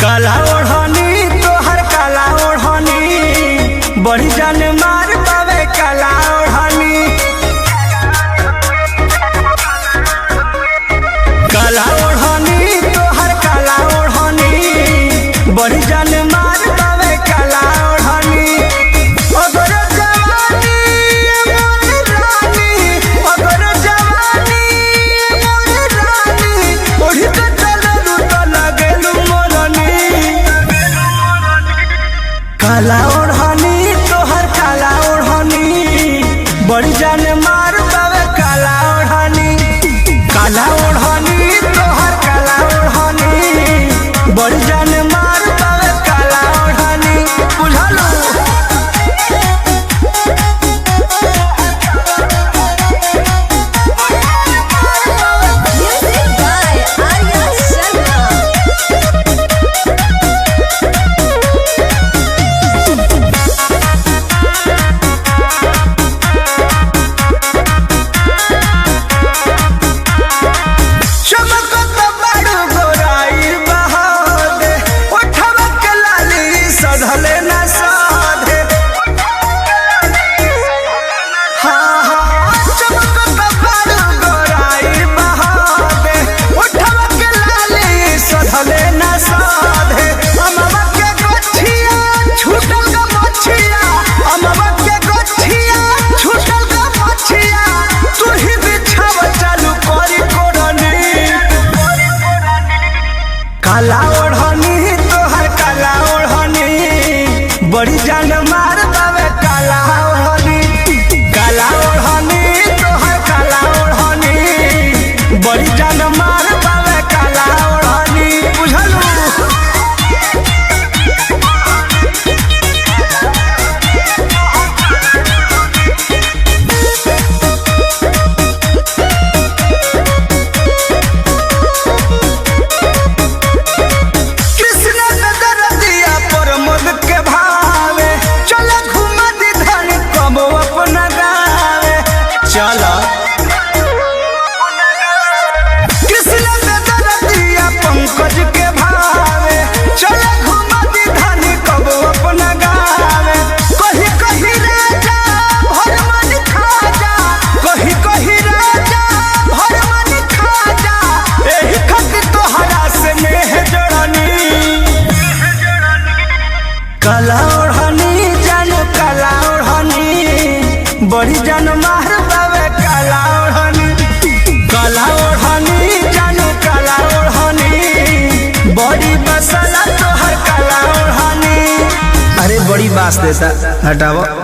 काला ओढ़नी तोहर काला ओढ़नी बड़ी जान मार पावे काला ओढ़नी। काला ओढ़नी तोहर काला ओढ़नी बड़ी जान मार पावे काला ओढ़नी। अगर जवानी मोर रानी, अगर जवानी मोर रानी ओढ़ी के चललू तो लगेलू मोरनी। काला ओढ़नी तोहर काला ओढ़नी बड़ी जान मार पावे काला ओढ़नी। काला ओढ़नी तोहर काला ओढ़नी बड़ी जान मार पावे काला ओढ़नी। बुझलू Music by Arya Sharma. चमकत बड़ गोराई बहादे ओठवा के लाली सधले न साधे। हाँ हाँ चमकत बड़ गोराई बहादे ओठवा के लाली सधले न साधे। अमवा के गछिया छूटल ग मछिया, अमवा के गछिया छूटल ग मछिया तू ही बिछाव चालू करी कोरनी। काला ओढ़नी तोहर काला ओढ़नी बड़ी जान मार पावे काला ओढ़नी। काला ओढ़नी तोहर काला ओढ़नी बड़ी जान मार पावे काला ओढ़नी। बुझलू कृष्ण ने दरदिया पर मद के भावे चल घुमा दी धन कब अपना गावे। चल कृष्ण ने दरदिया पंकज के भावे चल घुमा दी धन कब अपना गावे। कही कही राजा भर मन खा जा, कही कही राजा भर मन खा जा। एही खातिर तोहरा से मेह जोड़नी। काला ओढ़नी जानो काला ओढ़नी बड़ी जान मार पावे काला ओढ़नी। काला ओढ़नी जानो काला ओढ़नी बड़ी बसला तोहर काला ओढ़नी। अरे बड़ी बास देता हटाओ।